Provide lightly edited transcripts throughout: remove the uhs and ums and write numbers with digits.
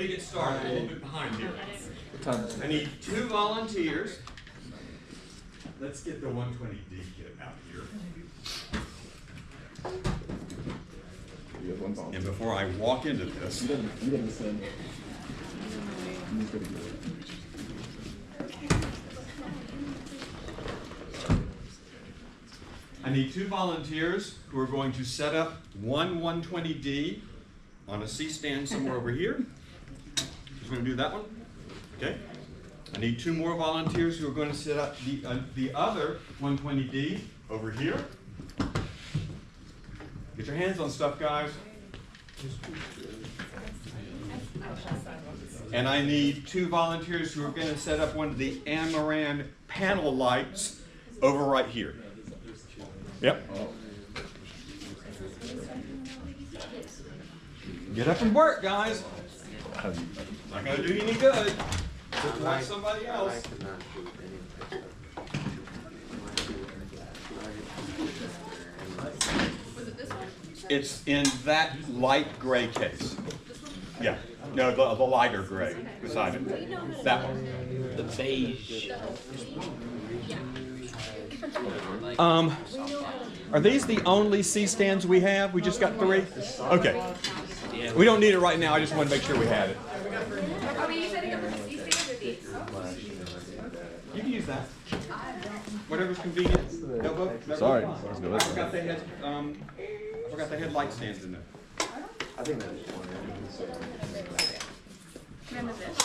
me get started. A little bit behind here. I need 2 volunteers. Let's get the 120D kit out here. And before I walk into this, I need 2 volunteers who are going to set up one 120D on a C-stand somewhere over here. Who's going to do that one? Okay. I need 2 more volunteers who are going to set up the other 120D over here. Get your hands on stuff, guys. And I need 2 volunteers who are going to set up one of the Amaran panel lights over right here. Yep. Get up and work, guys. Not going to do you any good. Just like somebody else. It's in that light gray case. Yeah. No, the lighter gray beside it. That one. The beige. Are these the only C-stands we have? We just got 3? Okay. We don't need it right now. I just want to make sure we had it. Are we setting up with the C-stands or these? You can use that. Whatever's convenient. Sorry. I forgot they had light stands in there. I think that is one. Remember this?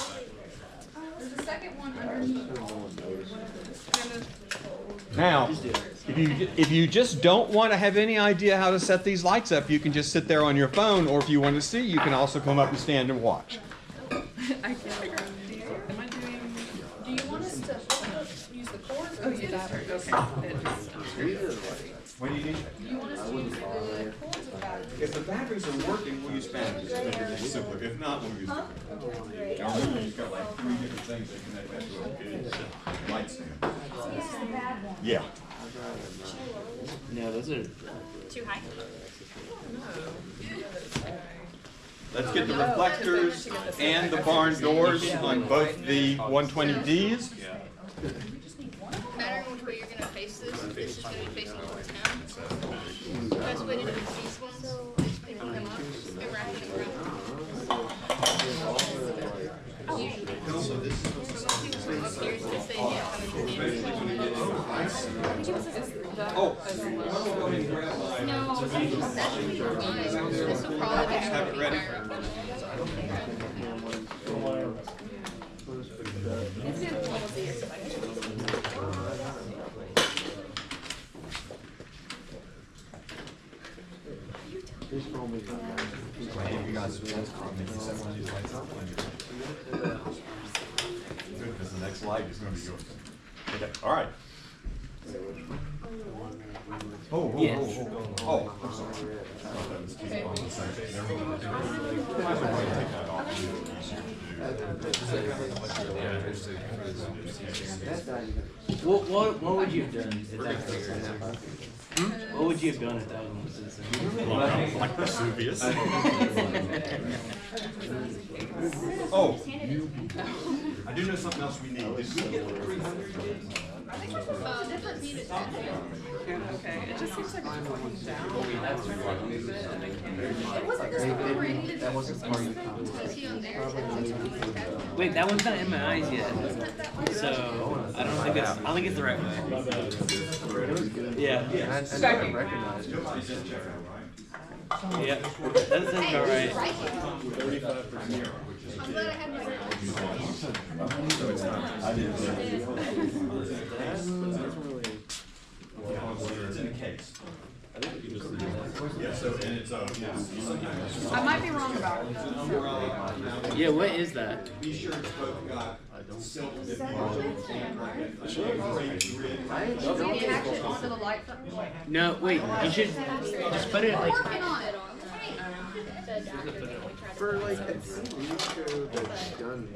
There's a second one underneath. Now, if you just don't want to have any idea how to set these lights up, you can just sit there on your phone, or if you want to see, you can also come up and stand and watch. I can't figure out. Am I doing? Do you want us to use the cords or use batteries? Okay. What do you need? Do you want us to use the cords or batteries? If the batteries are working, we'll use batteries. It's simpler. If not, we'll use batteries. Now remember, you've got like 3 different things that connect that to a big light stand. Yeah. No, those are Too high? Let's get the reflectors and the barn doors on both the 120Ds. Matter which way you're gonna face this is just gonna be facing towards him. The best way to do these ones is picking them up and wrapping them around. Oh, No, that should be fine. This will probably have it ready. Because the next light is going to be yours. Okay, all right. Oh, Yes. oh, I'm sorry. I thought that was keep on the same thing. Never mind. Might as well go ahead and take that off. What would you have done if that figured out? What would you have done if that was a citizen? Like Vesuvius. Oh, I do know something else we need. Did we get the 300? Different units. Okay, it just seems like it's going down. It wasn't this one. That wasn't part of the conversation. Was he on there? Wait, that one's not in my eyes yet. So I don't think it's the right way. Yeah. I didn't recognize it. Yeah. That sounds about right. 35%. I'm glad I had my. It's in a case. Yeah, so, and it's I might be wrong about it. Yeah, what is that? Be sure it's both got silk Is the action onto the light for No, wait. You should just put it like. Working on it. For like a TV show that's done.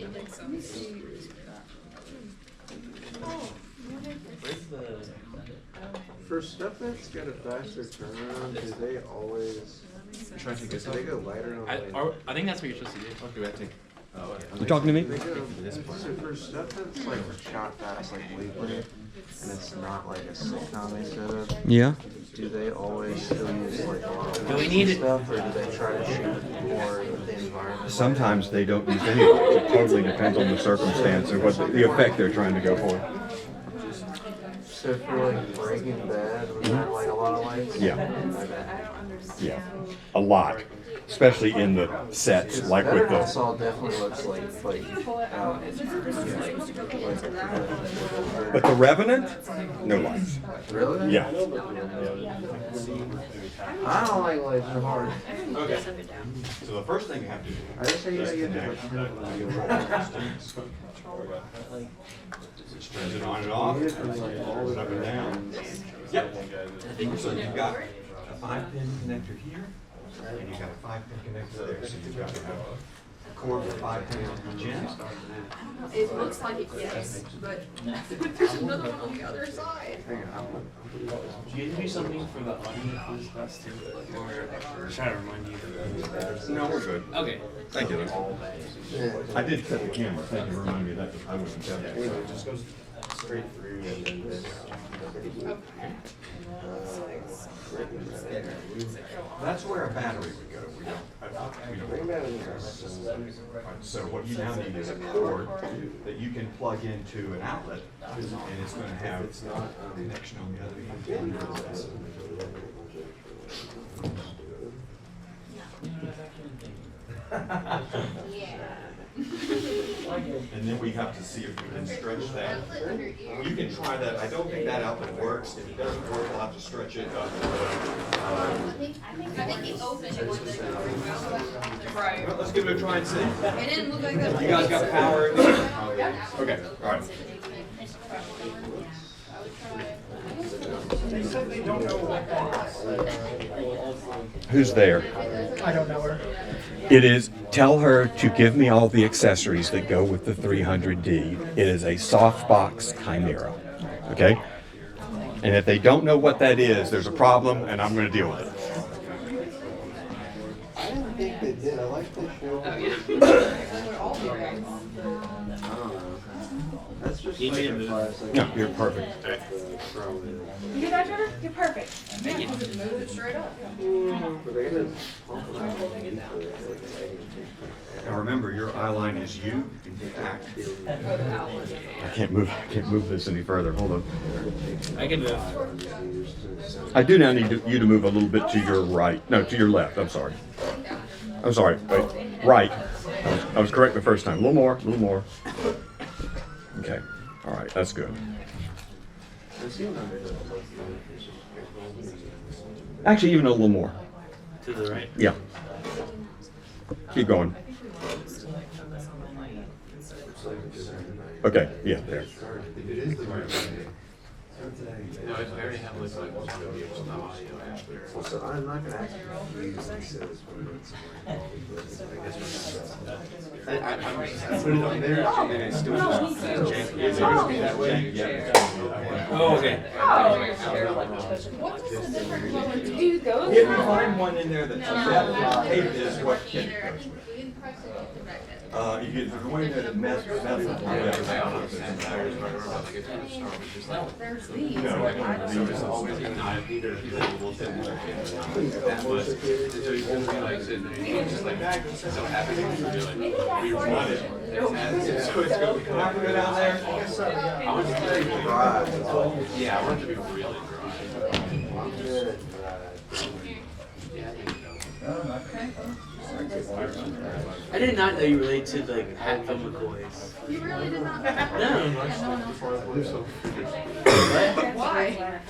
Where's the? For stuff that's got a faster turnaround, do they always? Try to take this Do they go lighter on I light? think that's what you're supposed to do. Okay, I think. You talking to me? They go, so for stuff that's like shot fast, like weekly, and it's not like a sitcom setup, Yeah. do they always still use like a lot of Do we need it? stuff, or do they try to shoot more of the environment? Sometimes they don't use any lights. It totally depends on the circumstance and what the effect they're trying to go for. So for like Breaking Bad, was there like a lot of lights? Yeah. Okay. Yeah. A lot. Especially in the sets, like Better with Call the. Saul definitely looks like But the Revenant, no lights. really? Yeah. I don't like lights, they're hard. Okay. So the first thing you have to do. I just say you gotta get the Just turns it on and off, Need it for, like, all the up and down. buttons. Yep. So you've got a 5-pin connector here, and you've got a 5-pin connector there. So you've got to have a cord for 5 pins on each end. It looks like it, yes, but there's another one on the other side. Do you do something for the audio for this class too? Or try to remind you? No, we're good. Okay. Thank you. I did set the camera. Thank you for reminding me of that. I wouldn't have done that. It just goes straight through and then this. That's where a battery would go. We don't. So what you now need is a cord that you can plug into an outlet, and it's going to have a connection on the other end. And then we have to see if we can stretch that. You can try that. I don't think that outlet works. If it doesn't work, we'll have to stretch it up. I think he opened it one day. Right. Well, let's give it a try and see. It didn't look like that. You guys got power? Okay, all right. Who's there? I don't know her. It is, tell her to give me all the accessories that go with the 300D. It is a softbox Chimera, okay? And if they don't know what that is, there's a problem, and I'm going to deal with it. I didn't think they did, I like this show. Oh, yeah. I don't know. That's just You like need a to move. classic. No, you're perfect. You get that, Trevor? You're perfect. Move it straight up. But they gotta pump it out. Now remember, your eye line is you. I can't move this any further. Hold on. I can move. I do now need you to move a little bit to your right. No, to your left. I'm sorry. I'm sorry. Wait. Right. I was correct the first time. A little more. A little more. Okay. All right. That's good. Actually, even a little more. To the right. Yeah. Keep going. Okay. Yeah. There. So I'm not gonna actually use these as Oh, okay. What does the different color do? Do those? If you find one in there that tape is what Kent goes with. If you the one that mess with There's these. Yeah, I want it to be really dry. I did not know you related to like Hatfield McCoys. You really did not know that? No. And no one else What? Why?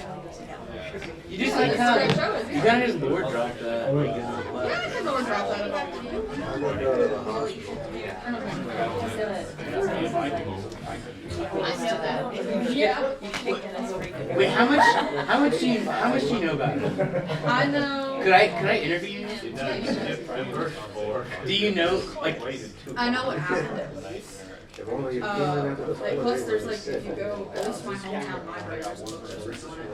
You just Like, like it's a great show, isn't it? you kind of just Lord dropped that. Like, Yeah, I can go and drop that about you. I'm gonna go to the hospital. I know that. Yeah, Wait, how much do you know about it? I know. Could I interview you? Do you know like I know what happened. Plus, there's like, if you go, at least my hometown library, there's photos on it.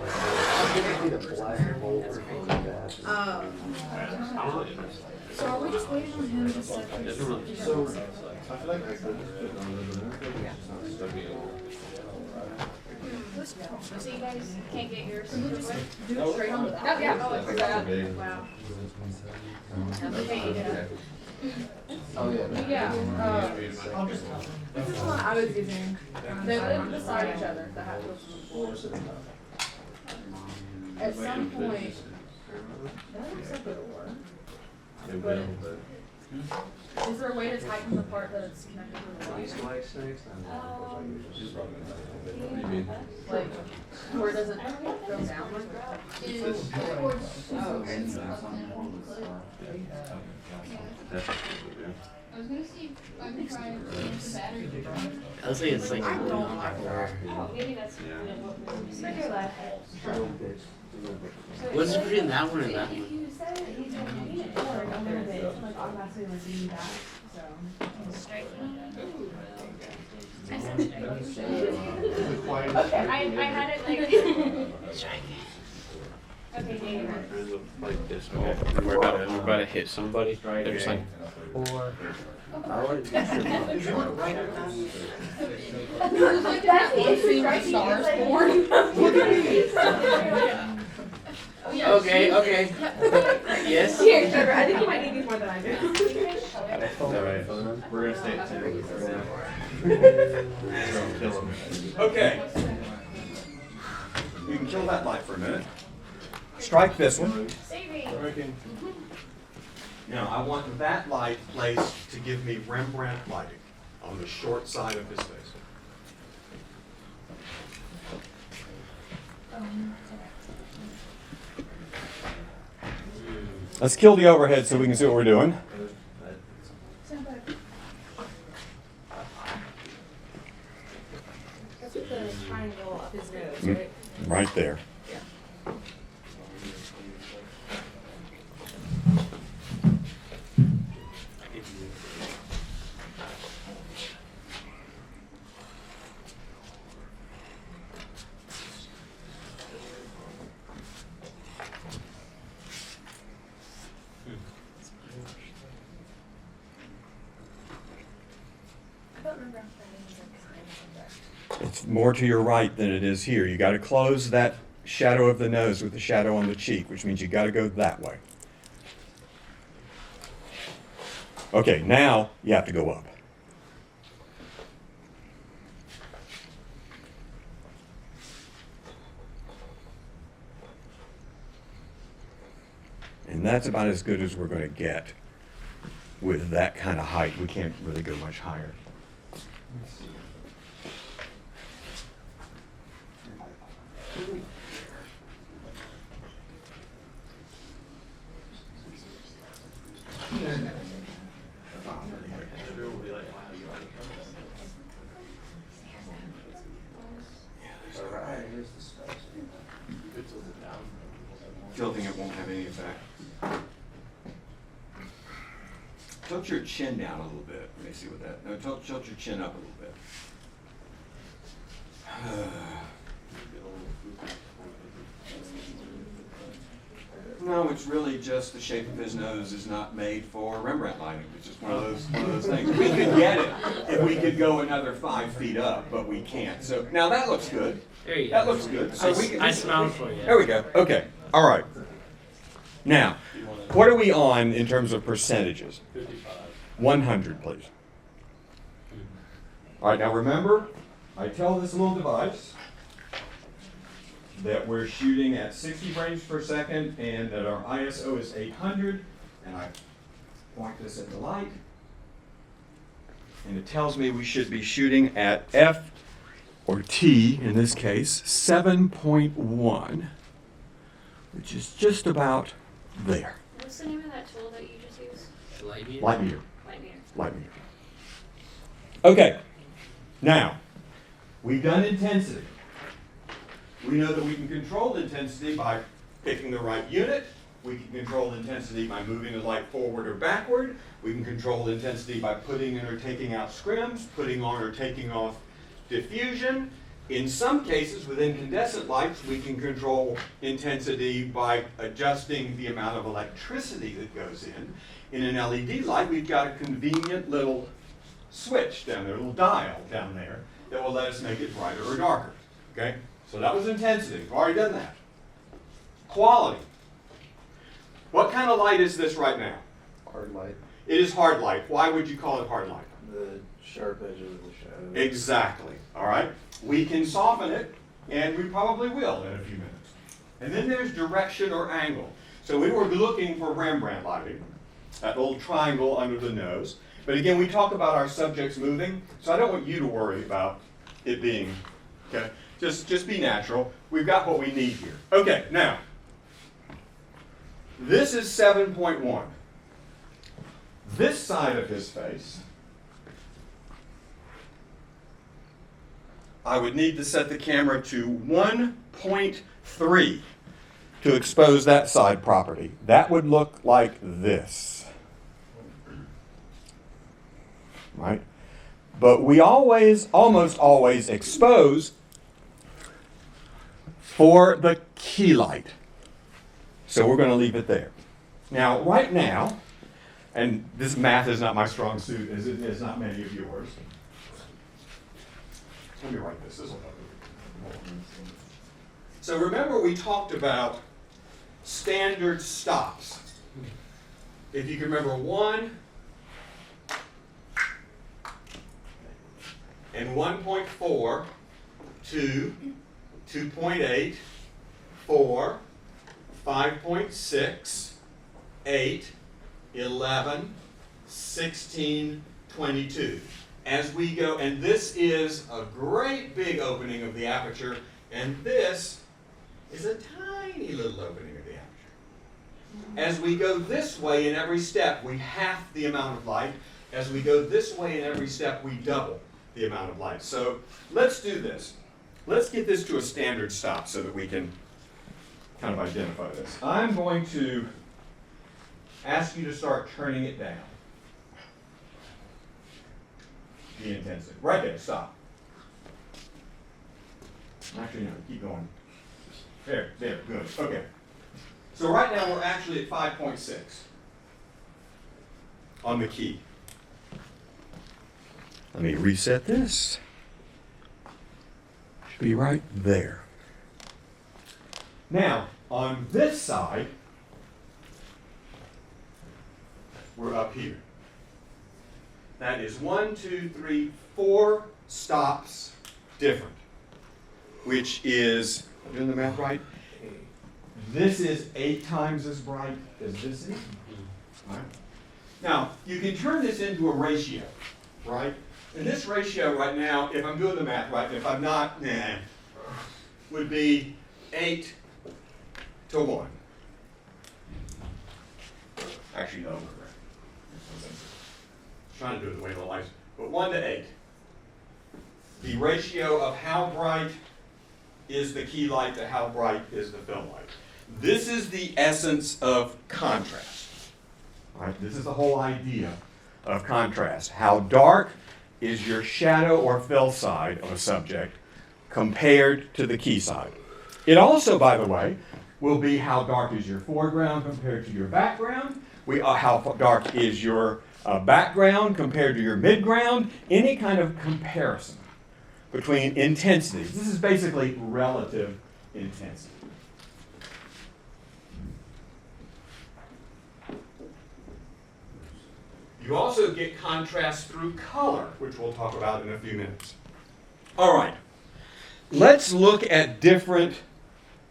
So are we just waiting on him to set this? So you guys can't get yours? Do it straight on the. Oh, yeah. Wow. Yeah, this is one I was using. They live beside each other, the hat was. At some point, that looks like it'll work. But is there a way to tighten the part that it's connected to the light? Like, where it doesn't go down like that? I was gonna see if I could try and change the battery. I'll say it's like. Maybe that's. What's between that one and that one? Okay, I had it like. Okay, David. Like this, we're about to hit somebody. They're just like, That's the issue, right? Stars born. Okay, okay. Yes. Here, Trevor, I think you might need these more than I do. We're gonna stay at 10. Okay. You can kill that light for a minute. Strike this one. Now I want that light placed to give me Rembrandt lighting on the short side of his face. Let's kill the overhead so we can see what we're doing. That's with the triangle up his nose, right? Right there. It's more to your right than it is here. You got to close that shadow of the nose with the shadow on the cheek, which means you got to go that way. Okay, now you have to go up. And that's about as good as we're going to get with that kind of height. We can't really go much higher. Tilting it won't have any effect. Tilt your chin down a little bit. Let me see what that. No, tilt your chin up a little bit. No, it's really just the shape of his nose is not made for Rembrandt lighting. It's just one of those things. We could get it if we could go another 5 feet up, but we can't. So now that looks good. There you go. That looks good. So we can, I smiled for you. there we go. Okay. All right. Now, what are we on in terms of percentages? 100, please. All right. Now remember, I tell this little device that we're shooting at 60 frames per second and that our ISO is 800, and I point this at the light, and it tells me we should be shooting at F, or T in this case, 7.1, which is just about there. What's the name of that tool that you just used? Light meter. Light meter. Light meter. Okay, now, we've done intensity. We know that we can control intensity by picking the right unit We can control intensity by moving the light forward or backward. We can control intensity by putting in or taking out scrims, putting on or taking off diffusion. In some cases, with incandescent lights, we can control intensity by adjusting the amount of electricity that goes in. In an LED light, we've got a convenient little switch down there, a little dial down there, that will let us make it brighter or darker. Okay? So that was intensity. We've already done that. Quality. What kind of light is this right now? Hard light. It is hard light. Why would you call it hard light? The sharp edges of the shadow. Exactly. All right? We can soften it, and we probably will in a few minutes. And then there's direction or angle. So we were looking for Rembrandt lighting, that little triangle under the nose. But again, we talk about our subjects moving, so I don't want you to worry about it being, okay? Just be natural. We've got what we need here. Okay, now, this is 7.1. This side of his face, I would need to set the camera to 1.3 to expose that side property. That would look like this. Right? But we almost always expose for the key light. So we're going to leave it there. Now, right now, and this math is not my strong suit, as it is not many of yours. Let me write this. So remember we talked about standard stops. If you can remember 1 and 1.4, 2, 2.8, 4, 5.6, 8, 11, 16, 22. As we go, and this is a great big opening of the aperture, and this is a tiny little opening of the aperture. As we go this way in every step, we half the amount of light. As we go this way in every step, we double the amount of light. So let's do this. Let's get this to a standard stop so that we can kind of identify this. I'm going to ask you to start turning it down. The intensity. Right there, stop. Actually, no, keep going. There, good. Okay. So right now we're actually at 5.6 on the key. Let me reset this. Should be right there. Now, on this side, we're up here. That is 1, 2, 3, 4 stops different, which is, am I doing the math right? This is 8 times as bright as this is. All right. Now, you can turn this into a ratio, right? And this ratio right now, if I'm doing the math right, if I'm not, would be 8 to 1. Actually, no. Trying to do it the way the lights, but 1 to 8. The ratio of how bright is the key light to how bright is the film light. This is the essence of contrast. All right, this is the whole idea of contrast. How dark is your shadow or fill side of a subject compared to the key side. It also, by the way, will be how dark is your foreground compared to your background. How dark is your background compared to your midground, any kind of comparison between intensities. This is basically relative intensity. You also get contrast through color, which we'll talk about in a few minutes. All right, let's look at different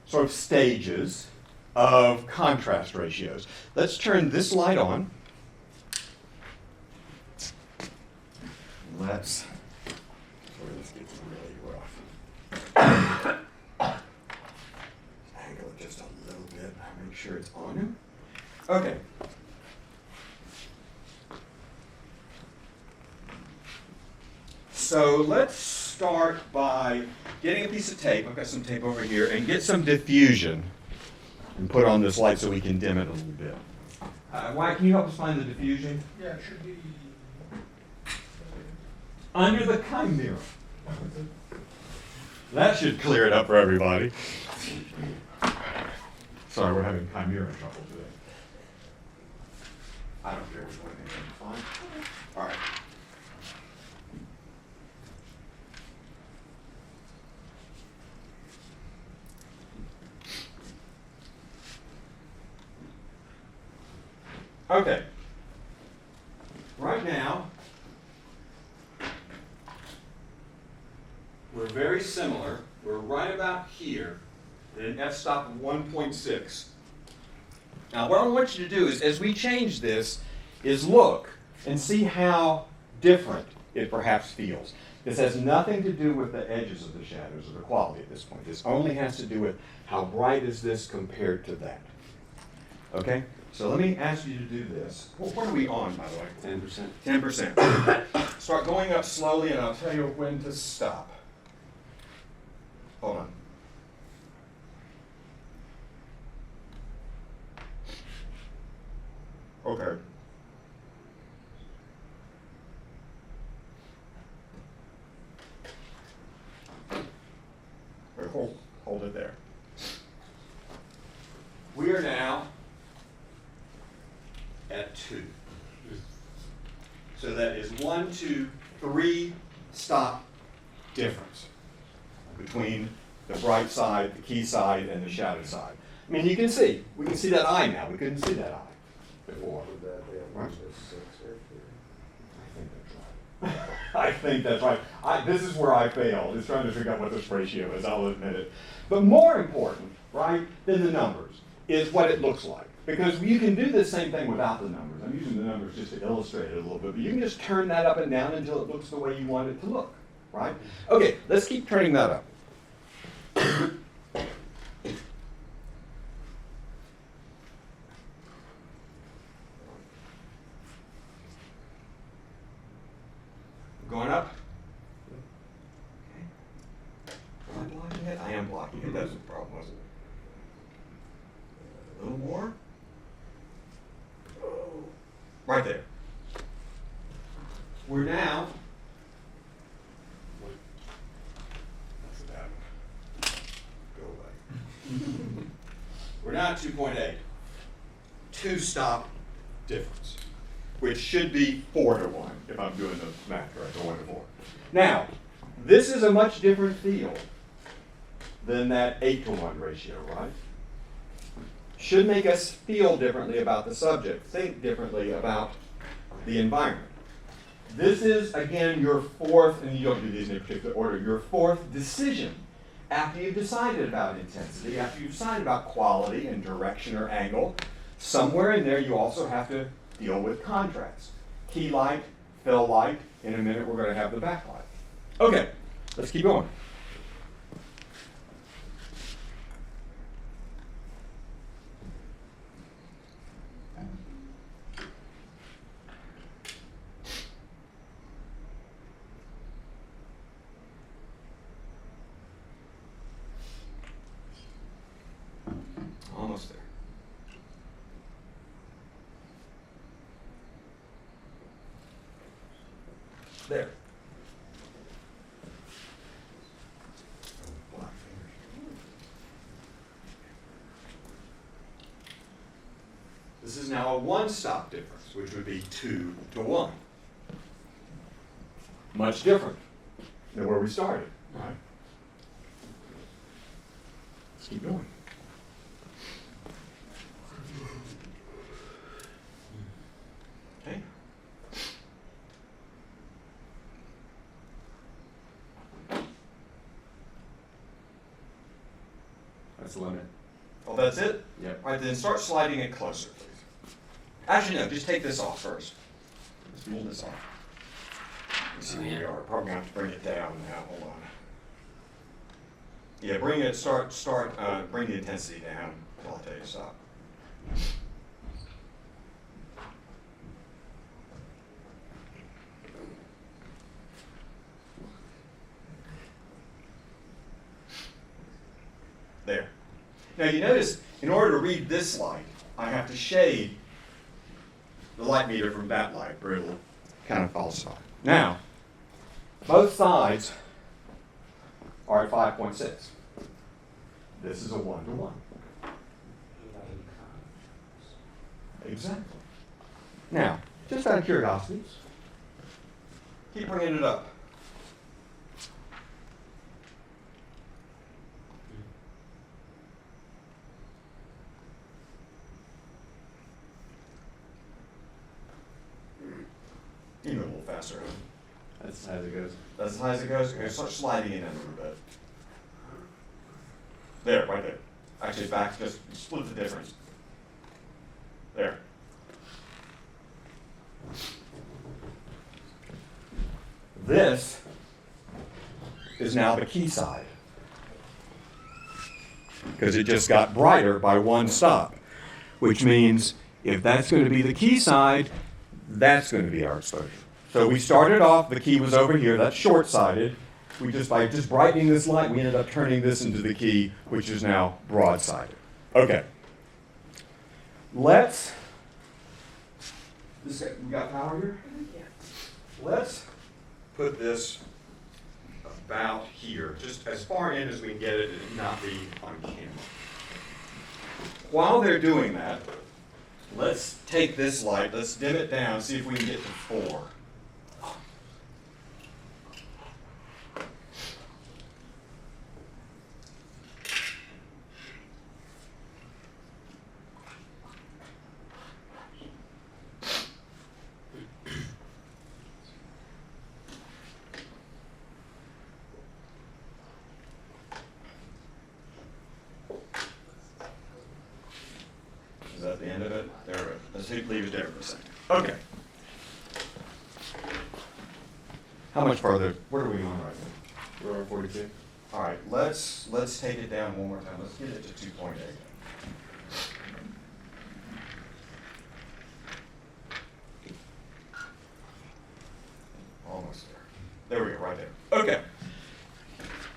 sort of stages of contrast ratios. Let's turn this light on. This gets really rough. Angle it just a little bit. Make sure it's on. Okay. So let's start by getting a piece of tape. I've got some tape over here, and get some diffusion and put on this light so we can dim it a little bit. Wyatt, can you help us find the diffusion? Yeah, it should be. Under the chimera. That should clear it up for everybody. Sorry, we're having chimera trouble today. I don't care which one it is. Fine. All right. Okay. Right now, we're very similar. We're right about here at an f-stop of 1.6. Now, what I want you to do is, as we change this, is look and see how different it perhaps feels. This has nothing to do with the edges of the shadows or the quality at this point. This only has to do with how bright is this compared to that. Okay? So let me ask you to do this. What are we on, by the way? 10%. 10%. Start going up slowly, and I'll tell you when to stop. Hold on. Okay. Hold it there. We are now at 2. So that is 1, 2, 3 stop difference between the bright side, the key side, and the shadow side. I mean, you can see. We can see that eye now. We couldn't see that eye before. Right? I think that's right. This is where I failed, is trying to figure out what this ratio is, I'll admit it. But more important, right, than the numbers is what it looks like. Because you can do the same thing without the numbers. I'm using the numbers just to illustrate it a little bit, but you can just turn that up and down until it looks the way you want it to look, right? Okay, let's keep turning that up. Going up? Okay. Am I blocking it? I am blocking it. That's the problem, wasn't it? A little more? Right there. We're now. That's that. Go away. We're now at 2.8. 2 stop difference, which should be 4 to 1 if I'm doing the math correct, or 1 to 4. Now, this is a much different field than that 8 to 1 ratio, right? Should make us feel differently about the subject, think differently about the environment. This is, again, your fourth, and you don't do these in a particular order, your fourth decision after you've decided about intensity, after you've decided about quality and direction or angle. Somewhere in there you also have to deal with contrast. Key light, fill light. In a minute we're going to have the backlight. Okay, let's keep going. Almost there. There. Black fingers. This is now a 1 stop difference, which would be 2 to 1. Much different than where we started, right? Let's keep going. Okay. That's the limit. Oh, that's it? Yep. All right, then start sliding it closer, please. Actually, no, just take this off first. Let's pull this off. Let's see where we are. Probably gonna have to bring it down now. Hold on. Yeah, bring it. Bring the intensity down until I tell you to stop. There. Now you notice in order to read this light, I have to shade the light meter from that light, or it'll kind of falsify. Now, both sides are at 5.6. This is a 1-to-1. Exactly. Now, just out of curiosity, keep bringing it up. Even a little faster. That's as high as it goes. That's as high as it goes. Okay, start sliding it in a little bit. There, right there. Actually, back, just split the difference. There. This is now the key side, because it just got brighter by one stop, which means if that's going to be the key side, that's going to be our exposure. So we started off, the key was over here, that's short-sided. By just brightening this light, we ended up turning this into the key, which is now broad-sided. Okay. We got power here? Yeah. Let's put this about here, just as far in as we can get it and not be on camera. While they're doing that, let's take this light, let's dim it down, see if we can get to 4. Is that the end of it? There we go. Let's leave it there for a second. Okay. How much farther? Where are we on right now? We're on 42. All right, let's take it down one more time. Let's get it to 2.8. Almost there. There we go, right there. Okay.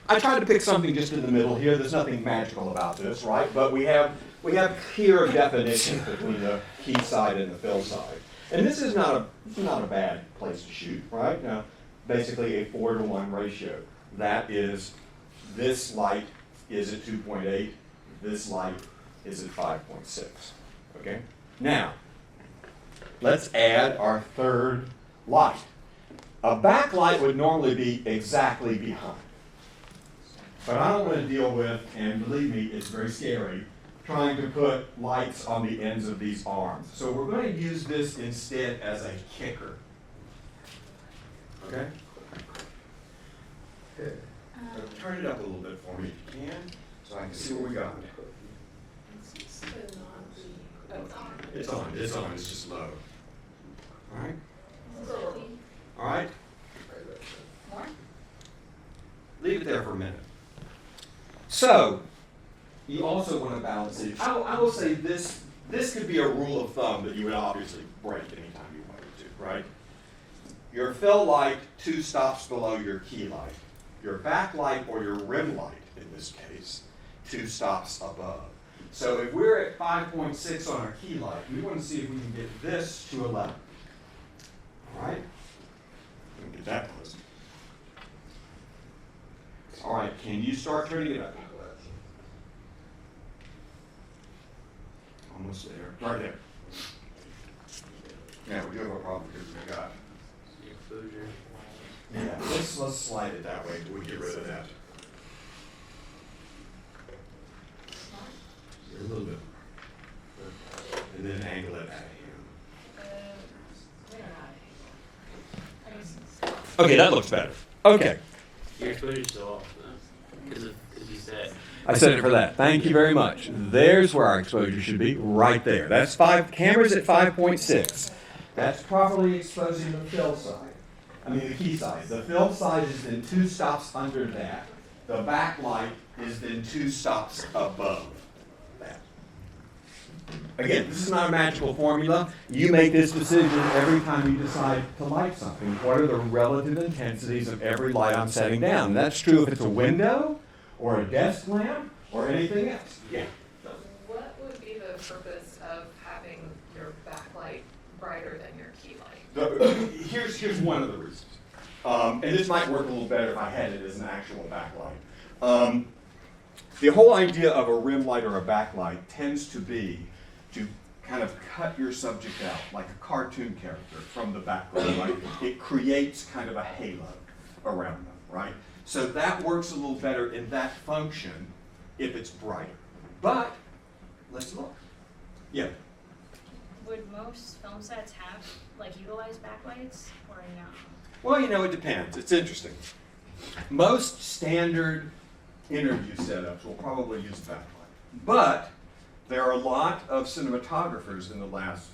I tried to pick something just in the middle here. There's nothing magical about this, right? But we have clear definition between the key side and the fill side. And this is not a bad place to shoot, right? Now, basically a 4-to-1 ratio. That is, this light is at 2.8, this light is at 5.6. Okay? Now, let's add our third light. A backlight would normally be exactly behind. But I don't want to deal with, and believe me, it's very scary, trying to put lights on the ends of these arms. So we're going to use this instead as a kicker. Okay? Good. Turn it up a little bit for me if you can, so I can see what we got. It's on, it's just low. All right? All right? Leave it there for a minute. So, you also want to balance it. I will say this could be a rule of thumb that you would obviously break anytime you wanted to, right? Your fill light 2 stops below your key light. Your backlight or your rim light, in this case, 2 stops above. So if we're at 5.6 on our key light, we want to see if we can get this to 11. All right? We can get that close. All right, can you start turning it up? Almost there. Right there. Yeah, we do have a problem because we got The exposure. Yeah, let's slide it that way until we get rid of that. A little bit. And then angle it at him. Okay, that looks better. Okay. Your exposure's still off, though. Because you said. I set it for that. Thank you very much. There's where our exposure should be, right there. That's cameras at 5.6. That's properly exposing the fill side. I mean the key side. The fill side is then 2 stops under that. The backlight is then 2 stops above that. Again, this is not a magical formula. You make this decision every time you decide to light something. What are the relative intensities of every light I'm setting down? And that's true if it's a window, or a desk lamp, or anything else. Yeah. What purpose of having your backlight brighter than your key light? Here's one of the reasons. And this might work a little better if I had it as an actual backlight. The whole idea of a rim light or a backlight tends to be to kind of cut your subject out like a cartoon character from the background, right? It creates kind of a halo around them, right? So that works a little better in that function if it's brighter. But let's look. Yeah. Would most film sets have, like, utilized backlights or no? Well, you know, it depends. It's interesting. Most standard interview setups will probably use a backlight. But there are a lot of cinematographers in the last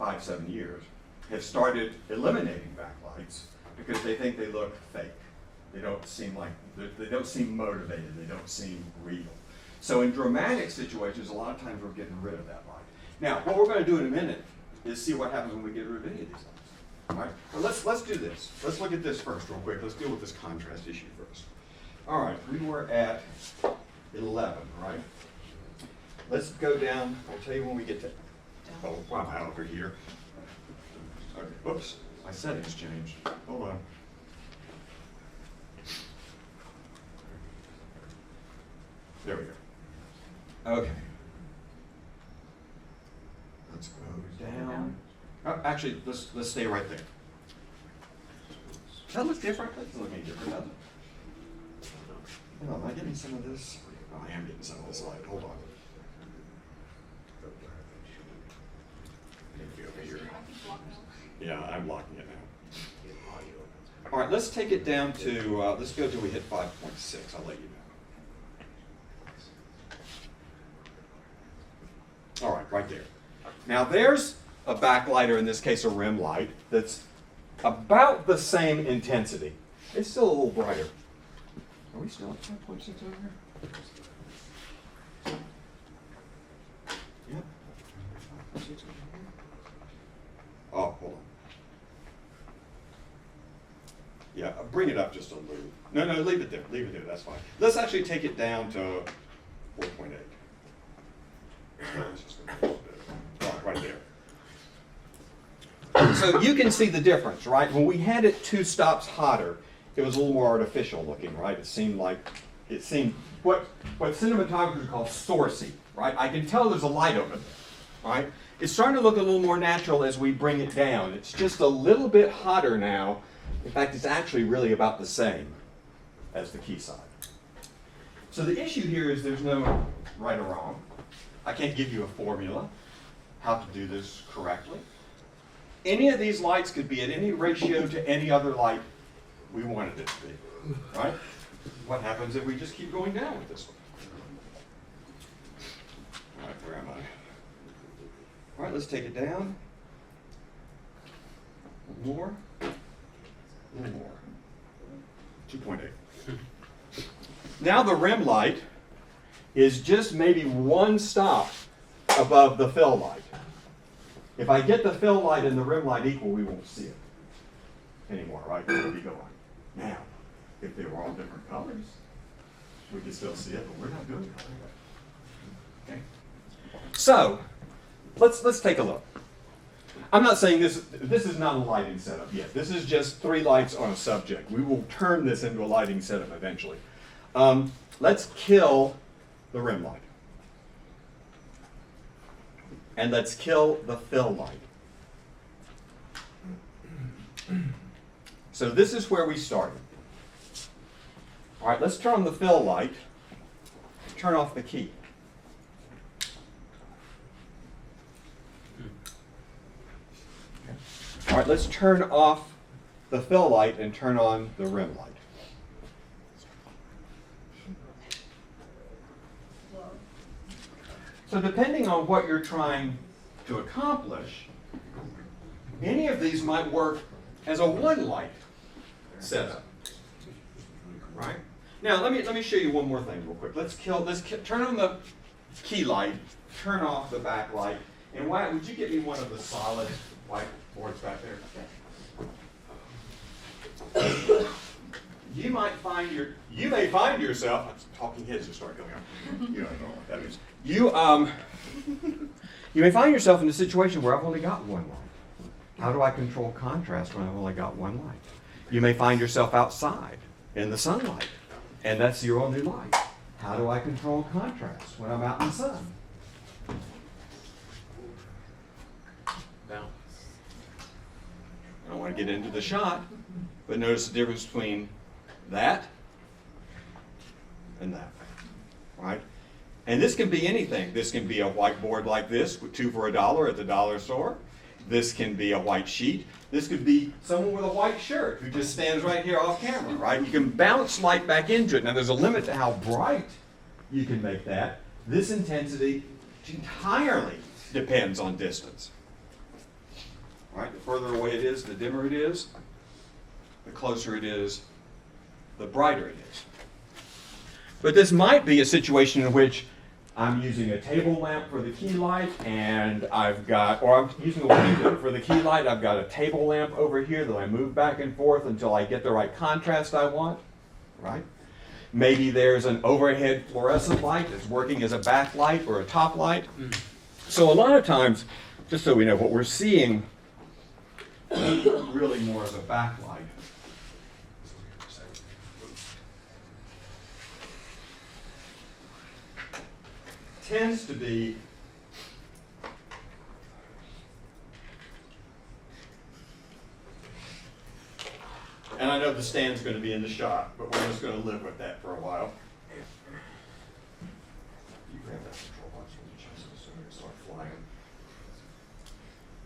5-7 years have started eliminating backlights because they think they look fake. They don't seem motivated. They don't seem real. So in dramatic situations, a lot of times we're getting rid of that light. Now, what we're going to do in a minute is see what happens when we get rid of any of these lights. All right? Well, let's do this. Let's look at this first real quick. Let's deal with this contrast issue first. All right, we were at 11, right? Let's go down. I'll tell you when we get to, oh, wow, over here. Okay, whoops, my settings changed. Hold on. There we go. Okay. Let's go down. Oh, actually, let's stay right there. Does that look different? That doesn't look any different, does it? Oh, am I getting some of this? Oh, I am getting some of this light. Hold on. Maybe over here. Yeah, I'm blocking it now. All right, let's take it down to, let's go till we hit 5.6. I'll let you know. All right, right there. Now there's a backlight, or in this case a rim light, that's about the same intensity. It's still a little brighter. Are we still at 5.6 over here? Yep. 5.6 over here. Oh, hold on. Yeah, bring it up just a little. No, leave it there. Leave it there. That's fine. Let's actually take it down to 4.8. Right there. So you can see the difference, right? When we had it 2 stops hotter, it was a little more artificial looking, right? It seemed what cinematographers call sourcey, right? I can tell there's a light over there, right? It's starting to look a little more natural as we bring it down. It's just a little bit hotter now. In fact, it's actually really about the same as the key side. So the issue here is there's no right or wrong. I can't give you a formula how to do this correctly. Any of these lights could be at any ratio to any other light we wanted it to be, right? What happens if we just keep going down with this one? All right, where am I? All right, let's take it down. A little more. A little more. 2.8. Now the rim light is just maybe 1 stop above the fill light. If I get the fill light and the rim light equal, we won't see it anymore, right? It'll be going. Now, if they were all different colors, we could still see it, but we're not doing that. Okay. So, let's take a look. I'm not saying this is not a lighting setup yet. This is just 3 lights on a subject. We will turn this into a lighting setup eventually. Let's kill the rim light. And let's kill the fill light. So this is where we started. All right, let's turn on the fill light. Turn off the key. All right, let's turn off the fill light and turn on the rim light. So depending on what you're trying to accomplish, any of these might work as a 1 light setup, right? Now let me show you one more thing real quick. Let's turn on the key light, turn off the back light, and Wyatt, would you get me one of the solid white boards back there? You may find yourself, talking heads just start going on. You don't know what that means. You may find yourself in a situation where I've only got one light. How do I control contrast when I've only got one light? You may find yourself outside in the sunlight, and that's your only light. How do I control contrast when I'm out in the sun? Balance. I don't want to get into the shot, but notice the difference between that and that, right? And this can be anything. This can be a whiteboard like this, with 2 for $1 at the dollar store. This can be a white sheet. This could be someone with a white shirt who just stands right here off camera, right? You can bounce light back into it. Now there's a limit to how bright you can make that. This intensity entirely depends on distance. Right? The further away it is, the dimmer it is, the closer it is, the brighter it is. But this might be a situation in which I'm using a table lamp for the key light, and I've got, or I'm using a window for the key light. I've got a table lamp over here that I move back and forth until I get the right contrast I want, right? Maybe there's an overhead fluorescent light that's working as a backlight or a top light. So a lot of times, just so we know, what we're seeing really more as a backlight. Tends to be and I know the stand's going to be in the shot, but we're just going to live with that for a while. You grab that control box from the chest as soon as you start flying.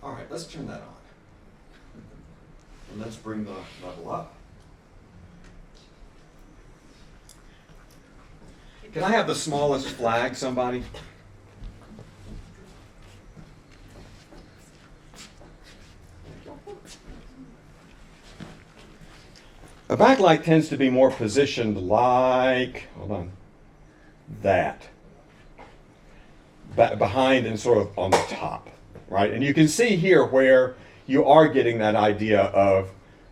All right, let's turn that on. And let's bring the level up. Can I have the smallest flag, somebody? A backlight tends to be more positioned like, hold on, that. Behind and sort of on the top, right? And you can see here where you are getting that idea of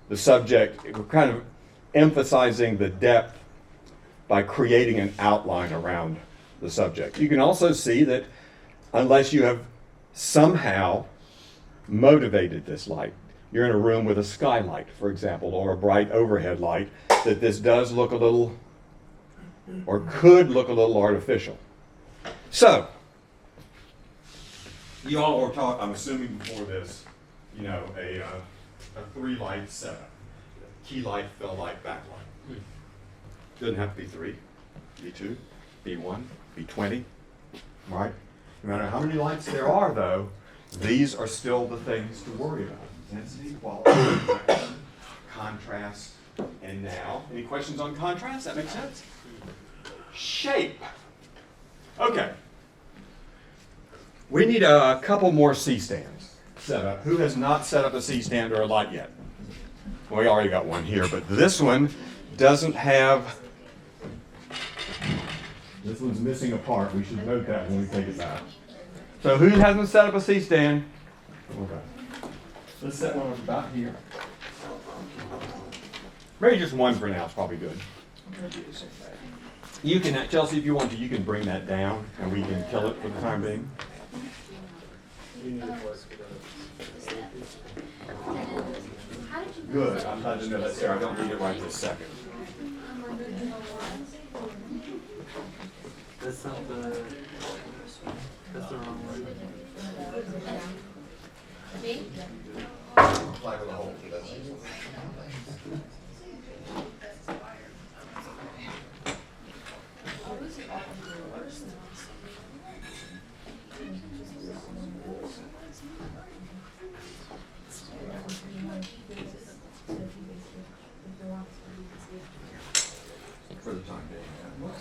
the subject. We're kind of emphasizing the depth by creating an outline around the subject. You can also see that unless you have somehow motivated this light, you're in a room with a skylight, for example, or a bright overhead light, that this does look a little, or could look a little artificial. So, you all were taught, I'm assuming before this, you know, a 3-light setup. Key light, fill light, backlight. Doesn't have to be 3, be 2, be 1, be 20, right? No matter how many lights there are, though, these are still the things to worry about. Intensity, quality, contrast, and now, any questions on contrast? That makes sense? Shape. Okay. We need a couple more C-stands set up. Who has not set up a C-stand or a light yet? Well, we already got one here, but this one doesn't have. This one's missing a part. We should note that when we take it back. So who hasn't set up a C-stand? Okay. Let's set one up about here. Maybe just one for now is probably good. You can, Chelsea, if you want to, you can bring that down and we can kill it for the time being. Good. I'm glad to know that, Sarah. I don't need it right this second. That's not the. That's the wrong one. Fly with a hole. For the time being.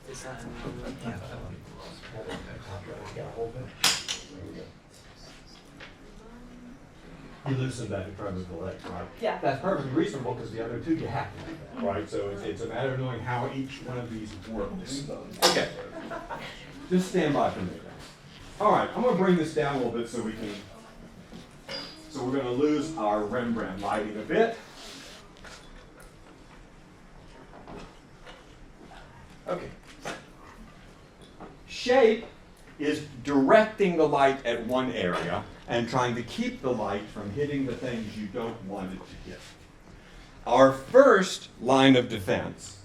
Is that You loosened that to try to collect, right? Yeah. That's perfectly reasonable because the other two you have to do that, right? So it's a matter of knowing how each one of these works. Okay. Just stand by for me. All right, I'm going to bring this down a little bit so we can. So we're going to lose our Rembrandt lighting a bit. Okay. Shape is directing the light at one area and trying to keep the light from hitting the things you don't want it to hit. Our first line of defense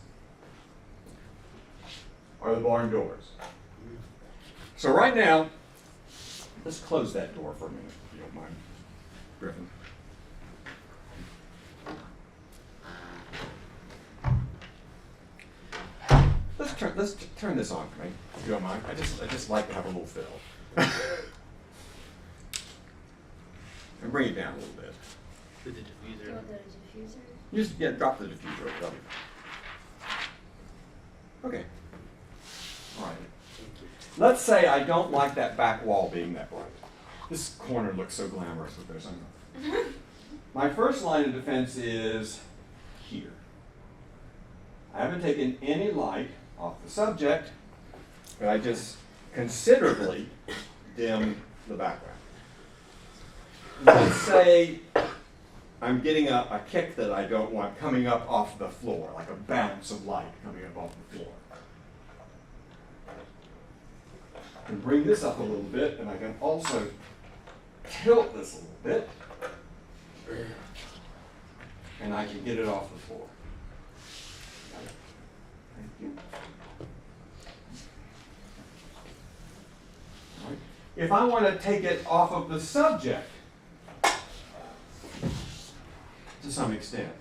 are the barn doors. So right now, let's close that door for a minute, if you don't mind, Griffin. Let's turn this on for me, if you don't mind. I just like to have a little fill. And bring it down a little bit. The Do you diffuser. want the diffuser? Just drop the diffuser over. Okay. All right. Let's say I don't like that back wall being that bright. This corner looks so glamorous with this. My first line of defense is here. I haven't taken any light off the subject, but I just considerably dim the background. Let's say I'm getting a kick that I don't want coming up off the floor, like a bounce of light coming up off the floor. I can bring this up a little bit, and I can also tilt this a little bit, and I can get it off the floor. Thank you. All right. If I want to take it off of the subject, to some extent,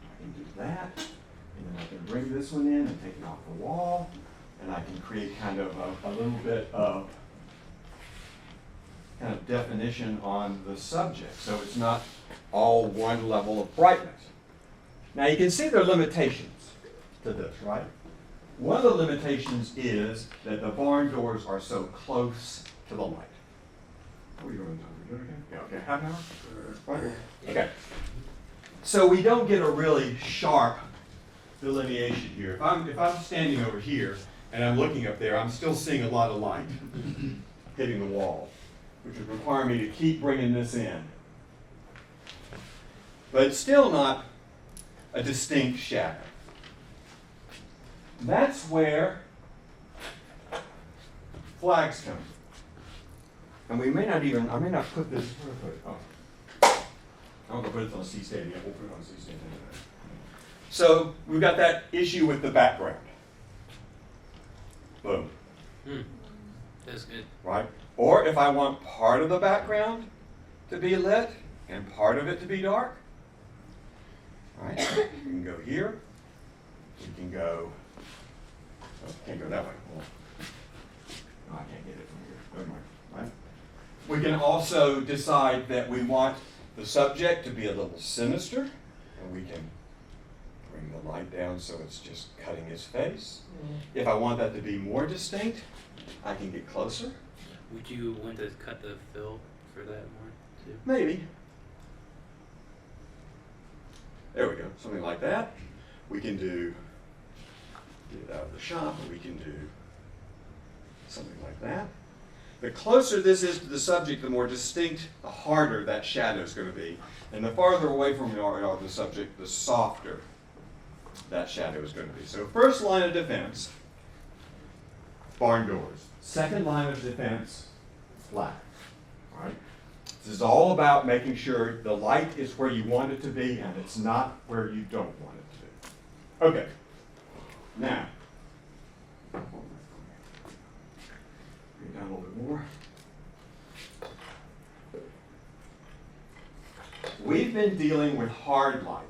I can do that, and then I can bring this one in and take it off the wall, and I can create kind of a little bit of kind of definition on the subject, so it's not all one level of brightness. Now you can see there are limitations to this, right? One of the limitations is that the barn doors are so close to the light. What are you doing? You doing okay? Yeah, okay. Half an hour? Right? Okay. So we don't get a really sharp delineation here. If I'm standing over here and I'm looking up there, I'm still seeing a lot of light hitting the wall, which would require me to keep bringing this in. But it's still not a distinct shadow. That's where flags come. And we may not even, I may not put this, where do I put it? Oh. I'm going to put it on C-stand. Yeah, we'll put it on C-stand. So we've got that issue with the background. Boom. That's good. Right? Or if I want part of the background to be lit and part of it to be dark, right? We can go here. We can go, oh, can't go that way. Well, no, I can't get it from here. Never mind. Right? We can also decide that we want the subject to be a little sinister, and we can bring the light down so it's just cutting his face. If I want that to be more distinct, I can get closer. Would you want to cut the fill for that more too? Maybe. There we go, something like that. We can do it out of the shop, or we can do something like that. The closer this is to the subject, the more distinct, the harder that shadow is going to be. And the farther away from the subject, the softer that shadow is going to be. So first line of defense, barn doors. Second line of defense, flags. All right? This is all about making sure the light is where you want it to be and it's not where you don't want it to be. Okay. Now, bring it down a little bit more. We've been dealing with hard light,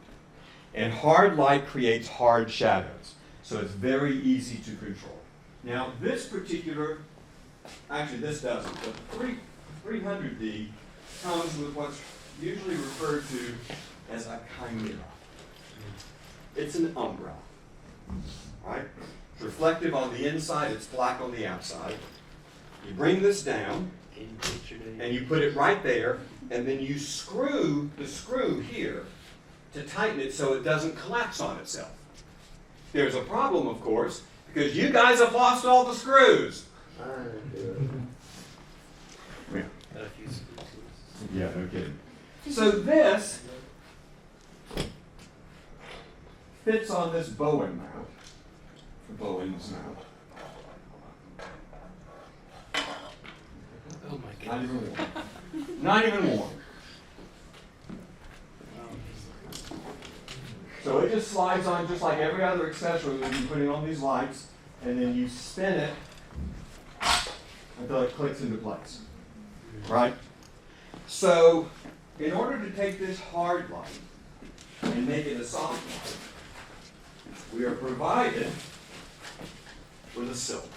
and hard light creates hard shadows, so it's very easy to control. Now, this particular, actually this doesn't, but 300D comes with what's usually referred to as a chimera. It's an umbrella, right? It's reflective on the inside, it's black on the outside. You bring this down, and you put it right there, and then you screw the screw here to tighten it so it doesn't collapse on itself. There's a problem, of course, because you guys have lost all the screws. Yeah. Got a few screws. Yeah, no kidding. So this fits on this Bowen mount, the Bowen's mount. Not even warm. Not even warm. So it just slides on just like every other accessory when you put in on these lights, and then you spin it until it clicks into place. Right? So, in order to take this hard light and make it a soft light, we are provided with a silk.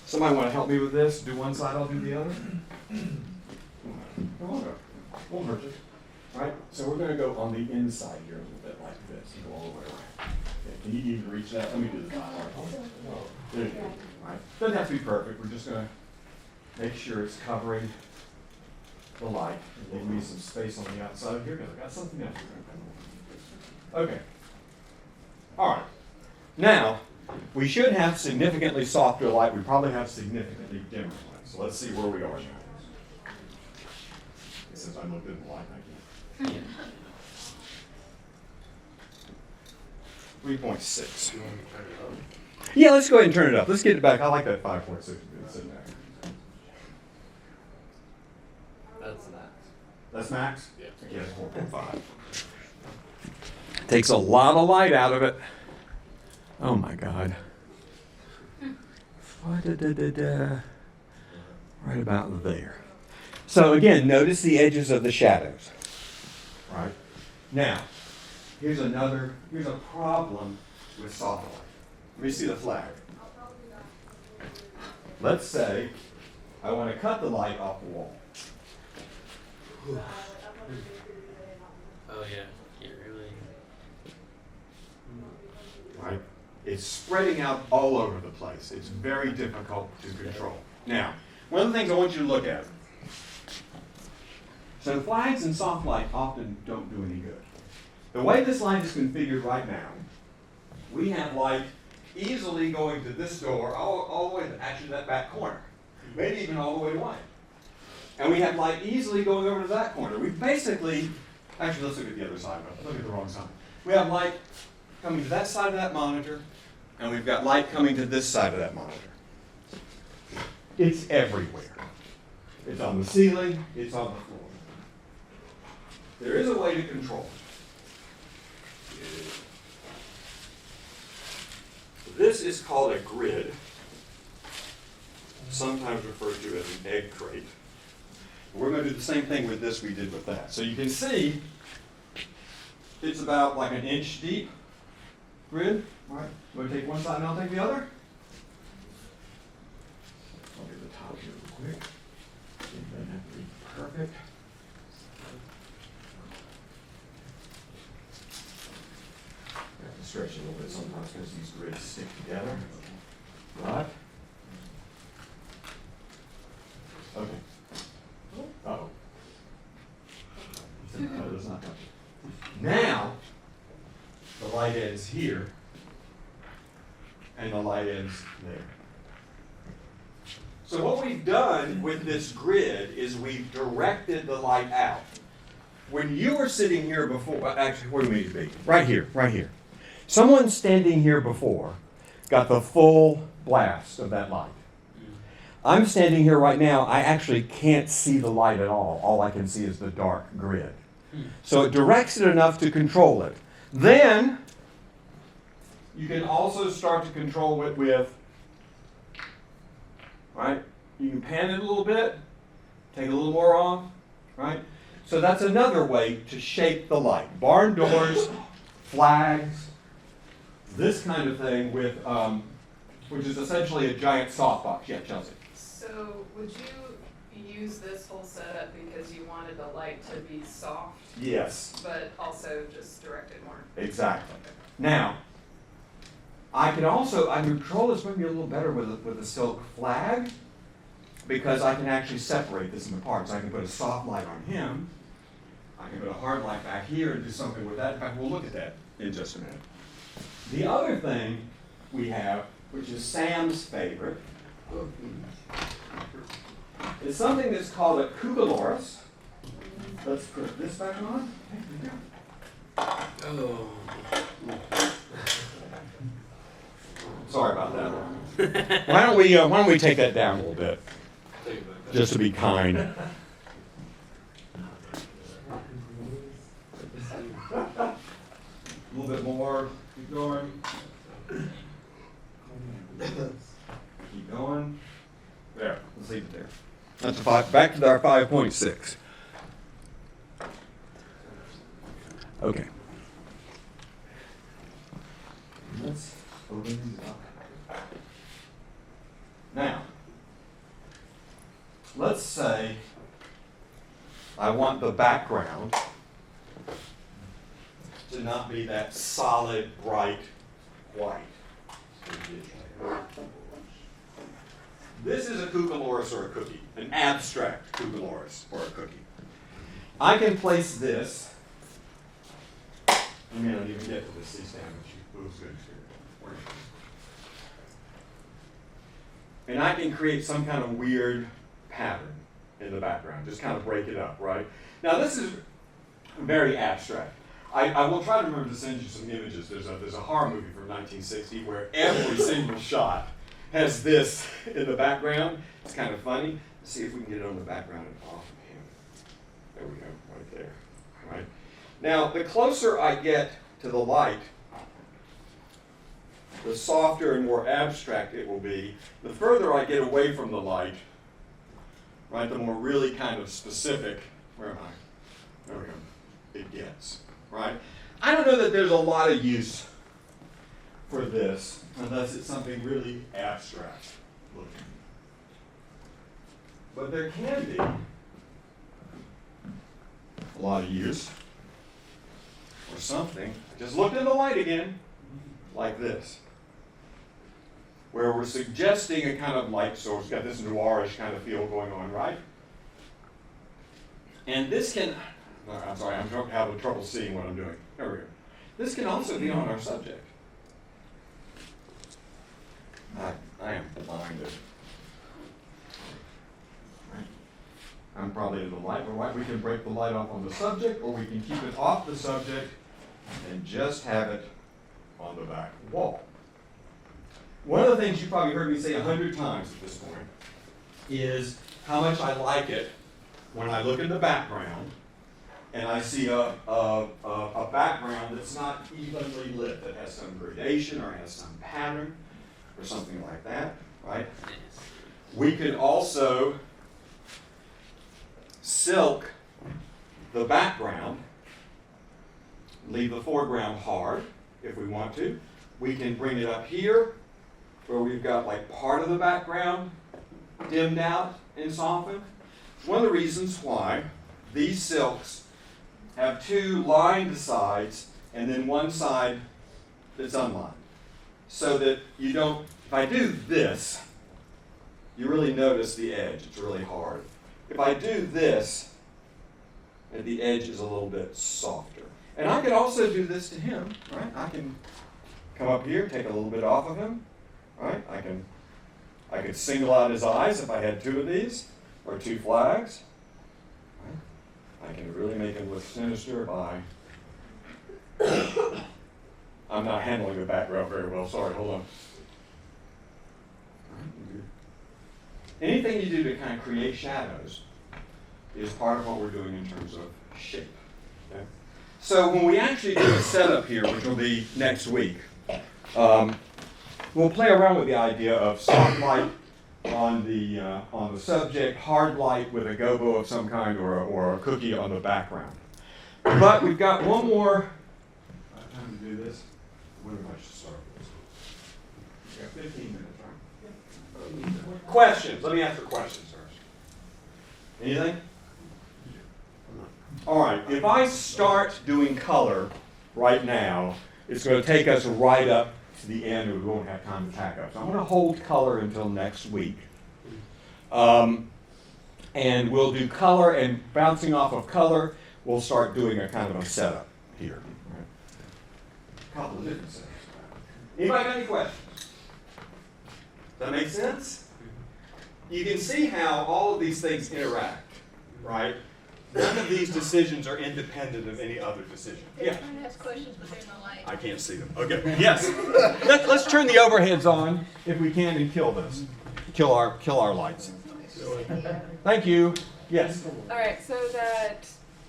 Somebody want to help me with this? Do one side, I'll do the other? Come on, won't hurt you. Right? So we're going to go on the inside here a little bit like this and go all the way around. Okay, can you even reach that? Let me do the top part. There you go. Right? Doesn't have to be perfect. We're just going to make sure it's covering the light. And leave me some space on the outside here because I got something else. Okay. All right. Now, we should have significantly softer light. We probably have significantly dimmer light. So let's see where we are now. Since I looked at the light, I can. 3.6. Yeah, let's go ahead and turn it up. Let's get it back. I like that 5.6. That's max. That's max? Yeah. Okay, that's 4.5. Takes a lot of light out of it. Oh my God. Right about there. So again, notice the edges of the shadows. Right? Now, here's a problem with soft light. Let me see the flag. Let's say I want to cut the light off the wall. Oh yeah, can't really. Right? It's spreading out all over the place. It's very difficult to control. Now, one of the things I want you to look at. So flags and soft light often don't do any good. The way this light is configured right now, we have light easily going to this door, all the way to actually that back corner, maybe even all the way to white. And we have light easily going over to that corner. We basically, actually let's look at the other side, look at the wrong side. We have light coming to that side of that monitor, and we've got light coming to this side of that monitor. It's everywhere. It's on the ceiling, it's on the floor. There is a way to control it. This is called a grid, sometimes referred to as an egg crate. We're going to do the same thing with this we did with that. So you can see it's about like an inch deep grid. All right, I'm going to take one side and I'll take the other. I'll get the top here real quick. It doesn't have to be perfect. I have to stretch it a little bit sometimes because these grids stick together. Right? Okay. Uh-oh. No, that's not touching. Now, the light ends here, and the light ends there. So what we've done with this grid is we've directed the light out. When you were sitting here before, actually, where do we need to be? Right here, right here. Someone standing here before got the full blast of that light. I'm standing here right now, I actually can't see the light at all. All I can see is the dark grid. So it directs it enough to control it. Then, you can also start to control it with, right? You can pan it a little bit, take a little more off, right? So that's another way to shape the light. Barn doors, flags, this kind of thing with, which is essentially a giant softbox. Yeah, Chelsea. So would you use this whole setup because you wanted the light to be soft, Yes, but also just directed more? exactly. Now, I can control this maybe a little better with a silk flag because I can actually separate this into parts. I can put a soft light on him. I can put a hard light back here and do something with that. In fact, we'll look at that in just a minute. The other thing we have, which is Sam's favorite, is something that's called a cucaloris. Let's put this back on. Oh. Sorry about that. Why don't we take that down a little bit, just to be kind. A little bit more. Keep going. Keep going. There. Let's leave it there. That's a 5. Back to our 5.6. Okay. Let's open these up. Now, let's say I want the background to not be that solid, bright white. This is a cucaloris or a cookie, an abstract cucaloris or a cookie. I can place this. I may not even get to this C-stand, which moves good here. And I can create some kind of weird pattern in the background, just kind of break it up, right? Now this is very abstract. I will try to remember to send you some images. There's a horror movie from 1960 where every single shot has this in the background. It's kind of funny. Let's see if we can get it on the background and off of him. There we go, right there. Right? Now, the closer I get to the light, the softer and more abstract it will be. The further I get away from the light, right, the more really kind of specific, where am I? There we go, it gets, right? I don't know that there's a lot of use for this unless it's something really abstract looking. But there can be a lot of use for something. Just look in the light again, like this, where we're suggesting a kind of light source. Got this noirish kind of feel going on, right? And this can, I'm sorry, I'm having trouble seeing what I'm doing. There we go. This can also be on our subject. I am blinded. Right. I'm probably in the light, but we can break the light off on the subject, or we can keep it off the subject and just have it on the back wall. One of the things you probably heard me say 100 times at this point is how much I like it when I look in the background and I see a background that's not evenly lit, that has some gradation or has some pattern or something like that, right? We could also silk the background, leave the foreground hard if we want to. We can bring it up here where we've got like part of the background dimmed out and softened. One of the reasons why these silks have two lined sides and then one side that's unlined. So that you don't, if I do this, you really notice the edge, it's really hard. If I do this, and the edge is a little bit softer. And I could also do this to him, right? I can come up here, take a little bit off of him, right? I could single out his eyes if I had two of these, or two flags. Right? I can really make him look sinister by, I'm not handling the background very well, sorry, hold on. Anything you do to kind of create shadows is part of what we're doing in terms of shape. Okay? So when we actually do a setup here, which will be next week, we'll play around with the idea of soft light on the subject, hard light with a gobo of some kind or a cookie on the background. But we've got one more time to do this. When am I should start this? We got 15 minutes, right? Questions. Let me ask the questions first. Anything? All right. If I start doing color right now, it's going to take us right up to the end, and we won't have time to tack up. So I'm going to hold color until next week. And we'll do color, and bouncing off of color, we'll start doing a kind of a setup here. Right? A couple of different setups. Anybody got any questions? Does that make sense? You can see how all of these things interact, right? none of these decisions are independent of any other decision. Yeah. Trying to ask questions, but they're in the light. I can't see them. Okay. Yes. Let's turn the overheads on if we can and kill this. Kill our lights. Thank you. Yes. All right, so that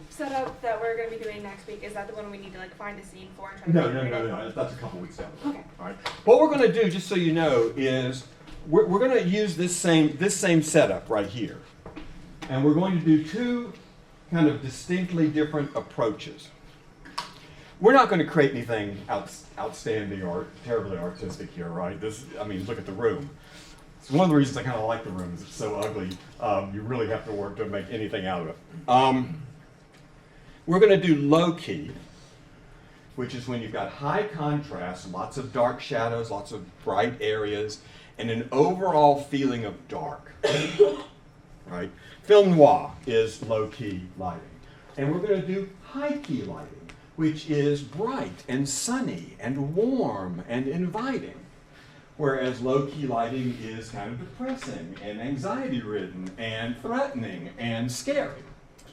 setup that we're going to be doing next week, is that the one we need to like find a scene for and try to No. recreate it? That's a couple weeks down. Okay. All right. What we're going to do, just so you know, is we're going to use this same setup right here, and we're going to do two kind of distinctly different approaches. We're not going to create anything outstanding or terribly artistic here, right? Look at the room. It's one of the reasons I kind of like the room is it's so ugly. You really have to work to make anything out of it. We're going to do low key, which is when you've got high contrast, lots of dark shadows, lots of bright areas, and an overall feeling of dark. Right? Film noir is low key lighting. And we're going to do high key lighting, which is bright and sunny and warm and inviting. Whereas low key lighting is kind of depressing and anxiety ridden and threatening and scary.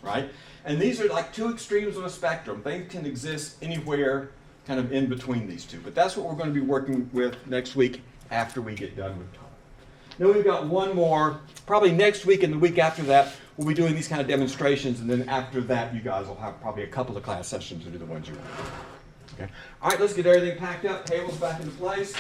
Right? And these are like two extremes of a spectrum. They can exist anywhere kind of in between these two. But that's what we're going to be working with next week after we get done with Tom. Then we've got one more, probably next week and the week after that, we'll be doing these kind of demonstrations, and then after that you guys will have probably a couple of class sessions to do the ones you want. Okay. All right, let's get everything packed up, tables back into place.